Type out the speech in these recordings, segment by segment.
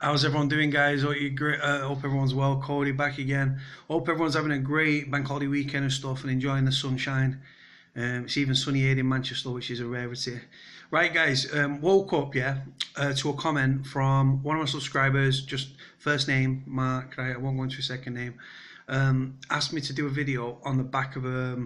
How's everyone doing, guys? Hope everyone's well. Cody back again. Hope everyone's having a great bank holiday weekend and stuff and enjoying the sunshine. It's even sunny here in Manchester, which is a rarity. Right, guys, woke up, to a comment from one of my subscribers, just first name, Mark, right? I won't go into his second name. Asked me to do a video on the back of a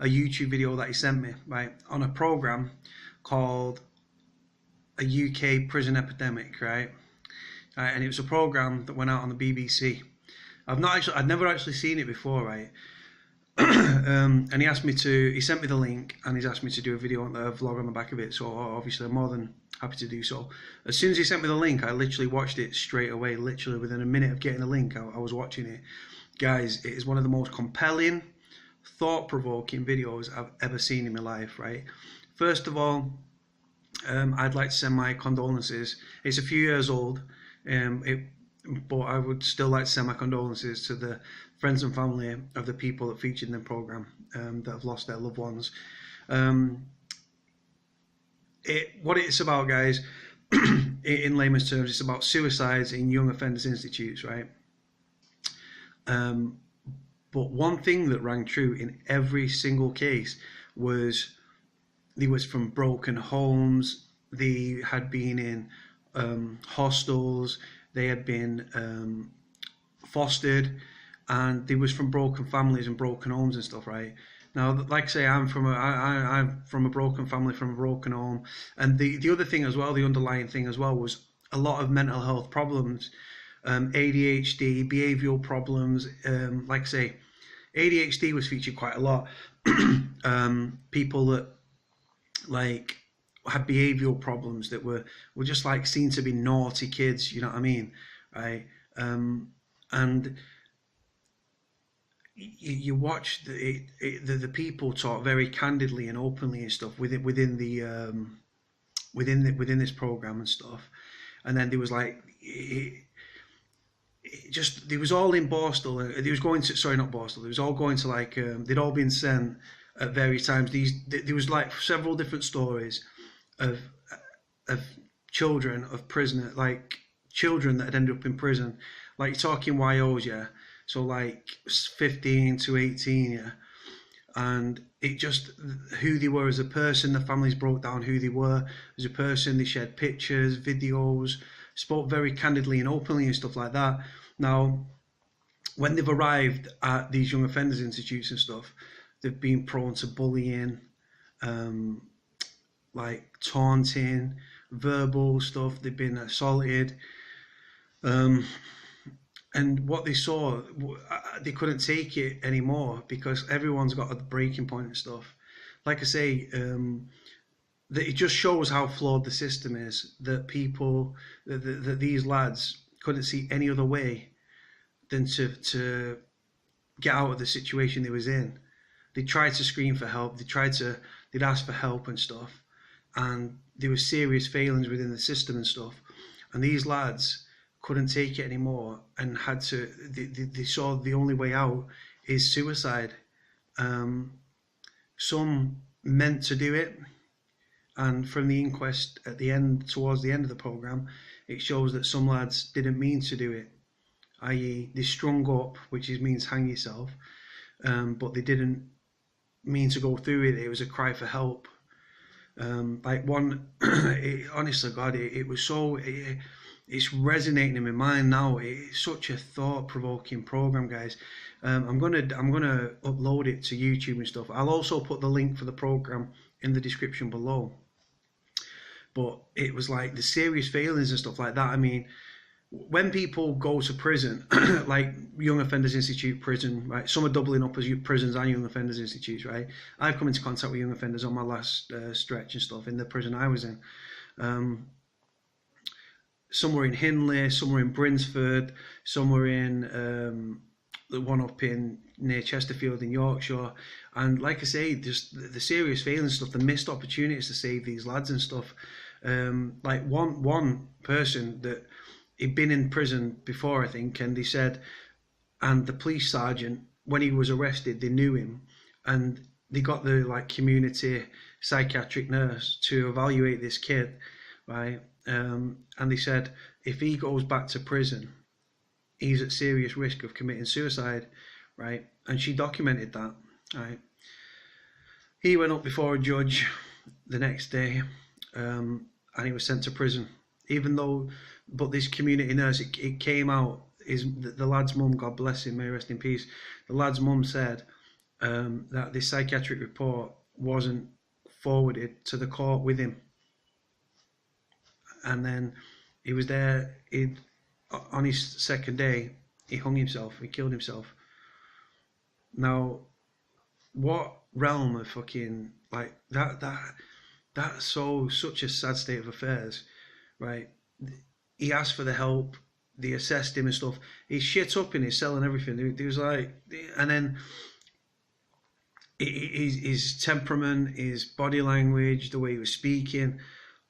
YouTube video that he sent me, right? On a program called a UK prison epidemic, right? And it was a program that went out on the BBC. I'd never actually seen it before, right? And he sent me the link, and he's asked me to do a video on the vlog on the back of it. So obviously I'm more than happy to do so. As soon as he sent me the link, I literally watched it straight away. Literally within a minute of getting the link, I was watching it. Guys, it is one of the most compelling, thought-provoking videos I've ever seen in my life, right? First of all, I'd like to send my condolences. It's a few years old, but I would still like to send my condolences to the friends and family of the people that featured in the programme that have lost their loved ones. What it's about, guys, in layman's terms, it's about suicides in young offenders institutes, right? But one thing that rang true in every single case was they was from broken homes, they had been in hostels, they had been fostered, and they was from broken families and broken homes and stuff, right? Now, like I say, I'm from a broken family, from a broken home, and the other thing as well, the underlying thing as well, was a lot of mental health problems, ADHD, behavioural problems. Like I say, ADHD was featured quite a lot. People that like had behavioural problems that were just like seen to be naughty kids, you know what I mean, right? And you watch the people talk very candidly and openly and stuff within this program and stuff, and then there was like they was all in Borstal. They was going to, sorry, not Borstal. They was all going to like they'd all been sent at various times. There was like several different stories of children of prisoners, like children that had ended up in prison, like you're talking YOs, yeah, so like 15 to 18, yeah, and it just who they were as a person, the families broke down who they were as a person, they shared pictures, videos, spoke very candidly and openly and stuff like that. Now, when they've arrived at these young offenders institutes and stuff, they've been prone to bullying, like taunting, verbal stuff. They've been assaulted, and what they saw, they couldn't take it anymore because everyone's got a breaking point and stuff. Like I say, that it just shows how flawed the system is. That people, that these lads couldn't see any other way than to get out of the situation they was in. They tried to scream for help. They'd ask for help and stuff, and there were serious failings within the system and stuff. And these lads couldn't take it anymore and had to. They saw the only way out is suicide. Some meant to do it, and from the inquest at the end, towards the end of the program, it shows that some lads didn't mean to do it, i.e. they strung up, which means hang yourself, but they didn't mean to go through it. It was a cry for help. Like one, honestly, God, it was so, it's resonating in my mind now. It's such a thought-provoking program, guys. I'm gonna upload it to YouTube and stuff. I'll also put the link for the program in the description below. But it was like the serious failings and stuff like that. I mean, when people go to prison, like Young Offenders Institute prison, right? Some are doubling up as prisons and Young Offenders Institutes, right? I've come into contact with young offenders on my last stretch and stuff in the prison I was in. Some were in Hindley, some were in Brinsford, some were in the one up in near Chesterfield in Yorkshire. And like I say, just the serious failings stuff, the missed opportunities to save these lads and stuff. Like one person that he'd been in prison before, I think, and he said, and the police sergeant, when he was arrested, they knew him, and they got the like community psychiatric nurse to evaluate this kid right? And they said if he goes back to prison, he's at serious risk of committing suicide, right? And she documented that, right? He went up before a judge the next day, and he was sent to prison. Even though, but this community nurse, it came out, the lad's mum, God bless him, may he rest in peace, the lad's mum said that this psychiatric report wasn't forwarded to the court with him. And then he was there, on his second day, he hung himself, he killed himself. Now, what realm of fucking, like, that's such a sad state of affairs, right? He asked for the help, they assessed him and stuff. He's shit up in his cell and everything. He was like, and then his temperament, his body language, the way he was speaking,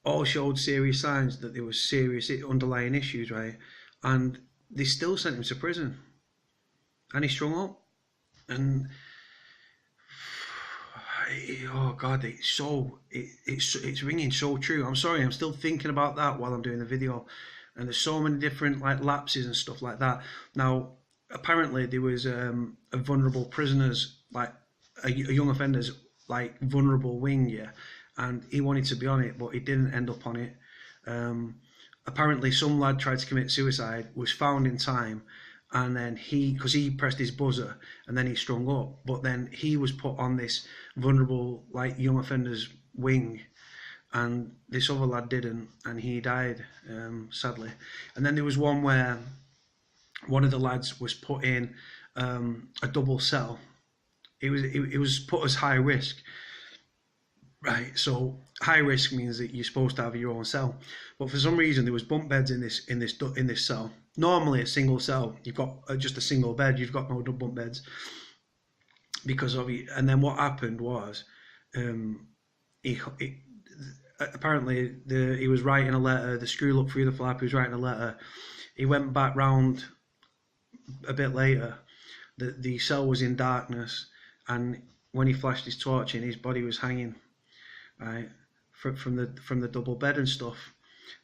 all showed serious signs that there was serious underlying issues, right? And they still sent him to prison, and he strung up. And oh God, it's ringing so true. I'm sorry, I'm still thinking about that while I'm doing the video, and there's so many different like lapses and stuff like that. Now, apparently there was a vulnerable prisoners, like a young offenders like vulnerable wing, yeah, and he wanted to be on it, but he didn't end up on it. Apparently some lad tried to commit suicide, was found in time, and then because he pressed his buzzer and then he strung up, but then he was put on this vulnerable like young offenders wing, and this other lad didn't, and he died, sadly. And then there was one where one of the lads was put in a double cell. It was put as high risk, right? So high risk means that you're supposed to have your own cell, but for some reason there was bunk beds in this cell. Normally a single cell, you've got just a single bed, you've got no double bunk beds because of it. And then what happened was, apparently he was writing a letter, the screw looked through the flap, he was writing a letter. He went back round a bit later, the cell was in darkness, and when he flashed his torch in, his body was hanging, right, from the double bed and stuff.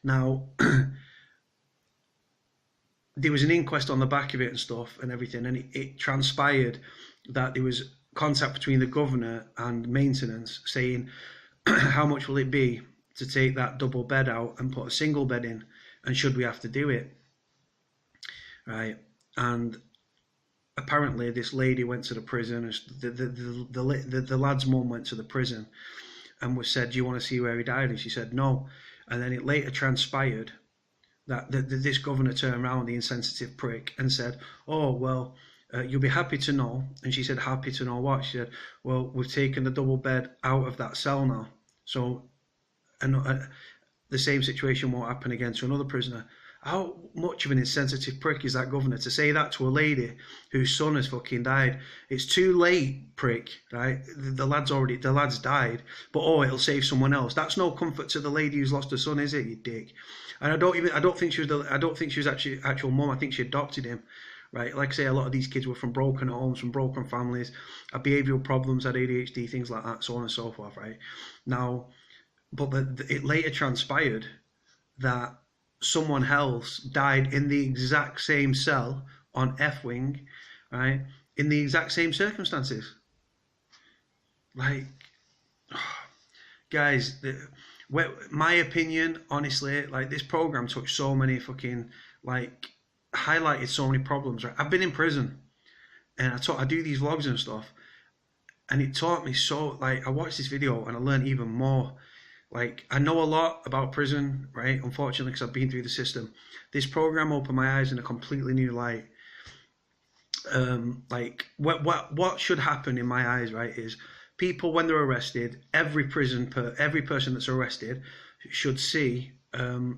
Now there was an inquest on the back of it and stuff and everything, and it transpired that there was contact between the governor and maintenance saying how much will it be to take that double bed out and put a single bed in, and should we have to do it, right? And apparently this lady went to the prison, the lad's mum went to the prison and was said, do you want to see where he died? And she said no. And then it later transpired that this governor turned around, the insensitive prick, and said, oh, well, you'll be happy to know. And she said, happy to know what? She said, well, we've taken the double bed out of that cell now, so the same situation won't happen again to another prisoner. How much of an insensitive prick is that governor to say that to a lady whose son has fucking died? It's too late, prick, right? The lad's died, but oh, it'll save someone else. That's no comfort to the lady who's lost her son, is it, you dick? And I don't think she was actually actual mum. I think she adopted him, right? Like I say, a lot of these kids were from broken homes, from broken families, had behavioural problems, had ADHD, things like that, so on and so forth, right? Now, but it later transpired that someone else died in the exact same cell on F wing, right? In the exact same circumstances. Like, guys, my opinion, honestly, like, this program took so many fucking, like, highlighted so many problems, right? I've been in prison, and I do these vlogs and stuff, and it taught me so, like, I watched this video and I learned even more. Like, I know a lot about prison, right? Unfortunately, because I've been through the system. This program opened my eyes in a completely new light. Like, what should happen in my eyes, right, is people, when they're arrested, every person that's arrested should see a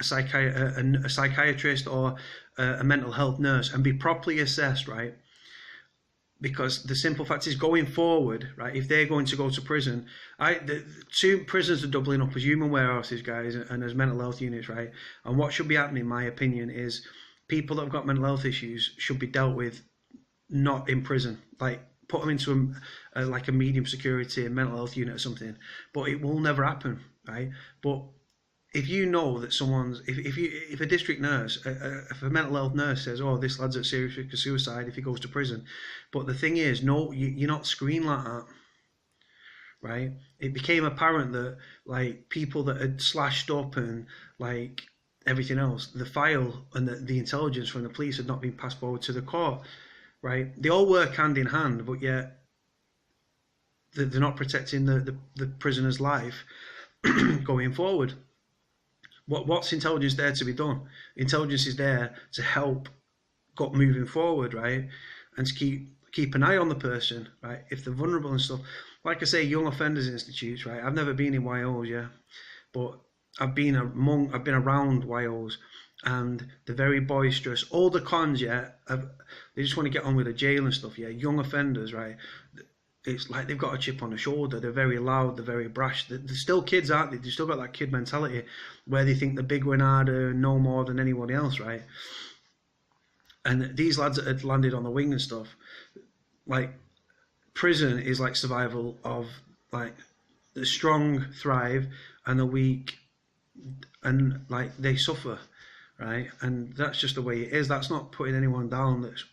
psychiatrist or a mental health nurse and be properly assessed, right? Because the simple fact is, going forward, right, if they're going to go to prison, the two prisons are doubling up as human warehouses, guys, and as mental health units, right? And what should be happening, in my opinion, is people that have got mental health issues should be dealt with not in prison. Like, put them into like a medium security mental health unit or something. But it will never happen, right? But if you know that someone's, if a district nurse, if a mental health nurse says, oh, this lad's at serious risk of suicide if he goes to prison, but the thing is, no, you're not screened like that, right? It became apparent that like people that had slashed up and like everything else, the file and the intelligence from the police had not been passed forward to the court, right? They all work hand in hand, but yet they're not protecting the prisoner's life going forward. What's intelligence there to be done? Intelligence is there to help got moving forward, right? And to keep an eye on the person, right? If they're vulnerable and stuff. Like I say, young offenders institutes, right? I've never been in YOs, yeah, but I've been around YOs, and they're very boisterous. All the cons, yeah, they just want to get on with the jail and stuff, yeah. Young offenders, right? It's like they've got a chip on the shoulder. They're very loud. They're very brash. They're still kids, aren't they? They've still got that kid mentality where they think they're bigger and harder and know more than anybody else, right? And these lads that had landed on the wing and stuff, like, prison is like survival of, like, the strong thrive and the weak, and like they suffer, right? And that's just the way it is. That's not putting anyone down that's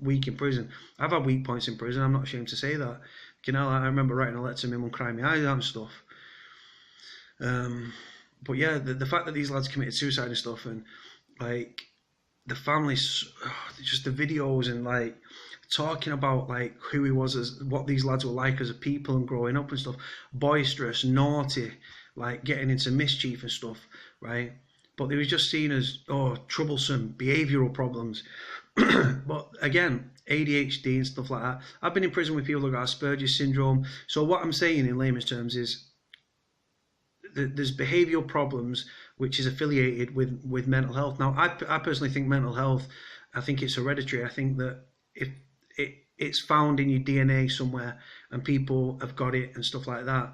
weak in prison. I've had weak points in prison. I'm not ashamed to say that. You know, I remember writing a letter to my mum crying my eyes out and stuff. But yeah, the fact that these lads committed suicide and stuff, and like the families, just the videos and like talking about like who he was, as what these lads were like as a people and growing up and stuff, boisterous, naughty, like getting into mischief and stuff, right? But they was just seen as, oh, troublesome, behavioural problems. But again, ADHD and stuff like that. I've been in prison with people who got Asperger's syndrome. So what I'm saying in layman's terms is there's behavioural problems which is affiliated with mental health. Now, I personally think mental health, I think it's hereditary. I think that if it's found in your DNA somewhere and people have got it and stuff like that.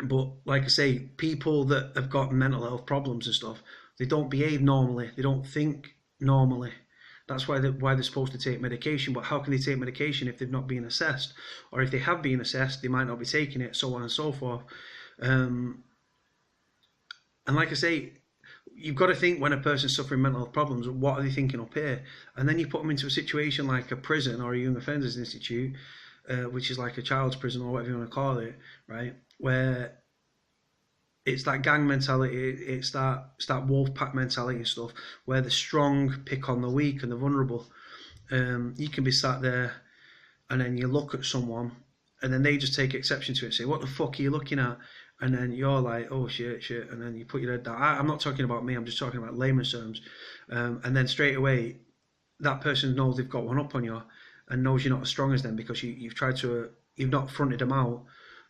But like I say, people that have got mental health problems and stuff, they don't behave normally. They don't think normally. That's why they're supposed to take medication. But how can they take medication if they've not been assessed? Or if they have been assessed, they might not be taking it, so on and so forth. And like I say, you've got to think when a person's suffering mental health problems, what are they thinking up here? And then you put them into a situation like a prison or a young offenders institute, which is like a child's prison or whatever you want to call it, right? Where it's that gang mentality, it's that wolf pack mentality and stuff, where the strong pick on the weak and the vulnerable. You can be sat there and then you look at someone and then they just take exception to it and say, what the fuck are you looking at? And then you're like, oh shit, and then you put your head down. I'm not talking about me, I'm just talking about layman's terms. And then straight away, that person knows they've got one up on you and knows you're not as strong as them because you've not fronted them out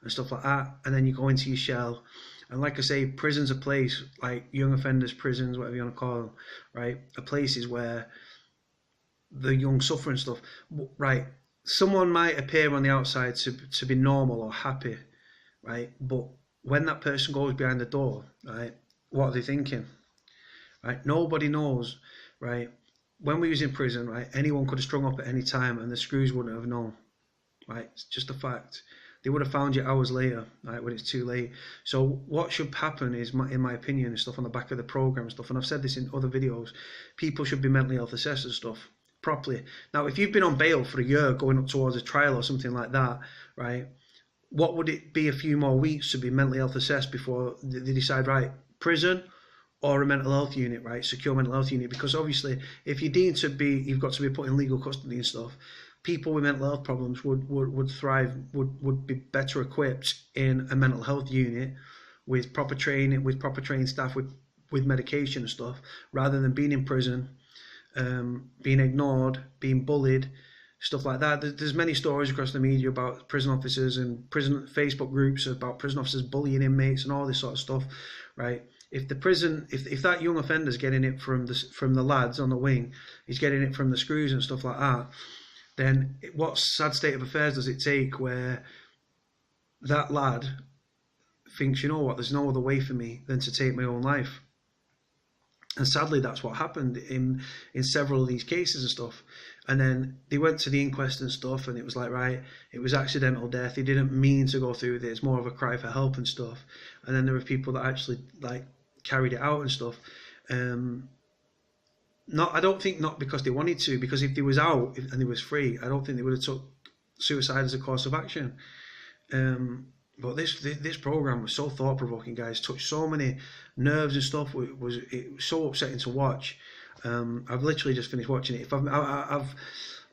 and stuff like that. And then you go into your shell. And like I say, prison's a place, like young offenders prisons, whatever you want to call them, right? A places where the young suffer and stuff, right? Someone might appear on the outside to be normal or happy, right? But when that person goes behind the door, right, what are they thinking, right? Nobody knows, right? When we was in prison, right, anyone could have strung up at any time and the screws wouldn't have known, right? It's just a fact. They would have found you hours later, right, when it's too late. So what should happen is, in my opinion, and stuff on the back of the program and stuff, and I've said this in other videos, people should be mentally health assessed and stuff properly. Now, if you've been on bail for a year going up towards a trial or something like that, right, what would it be a few more weeks to be mentally health assessed before they decide, right, prison or a mental health unit, right, secure mental health unit? Because obviously, if you're deemed to be, you've got to be put in legal custody and stuff, people with mental health problems would thrive, would be better equipped in a mental health unit with proper training, with proper trained staff, with medication and stuff, rather than being in prison, being ignored, being bullied, stuff like that. There's many stories across the media about prison officers and prison Facebook groups about prison officers bullying inmates and all this sort of stuff, right? If the prison, if that young offender's getting it from the lads on the wing, he's getting it from the screws and stuff like that, then what sad state of affairs does it take where that lad thinks, you know what, there's no other way for me than to take my own life? And sadly, that's what happened in several of these cases and stuff. And then they went to the inquest and stuff, and it was like, right, it was accidental death. They didn't mean to go through with it. It's more of a cry for help and stuff. And then there were people that actually like carried it out and stuff. I don't think not because they wanted to, because if they was out and they was free, I don't think they would have took suicide as a course of action. But this program was so thought provoking, guys. Touched so many nerves and stuff. It was so upsetting to watch. I've literally just finished watching it.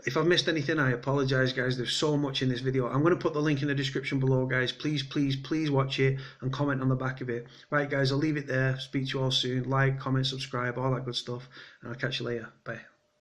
If I've missed anything, I apologise, guys. There's so much in this video. I'm going to put the link in the description below, guys. Please watch it and comment on the back of it. Right, guys, I'll leave it there. Speak to you all soon. Like, comment, subscribe, all that good stuff. And I'll catch you later. Bye.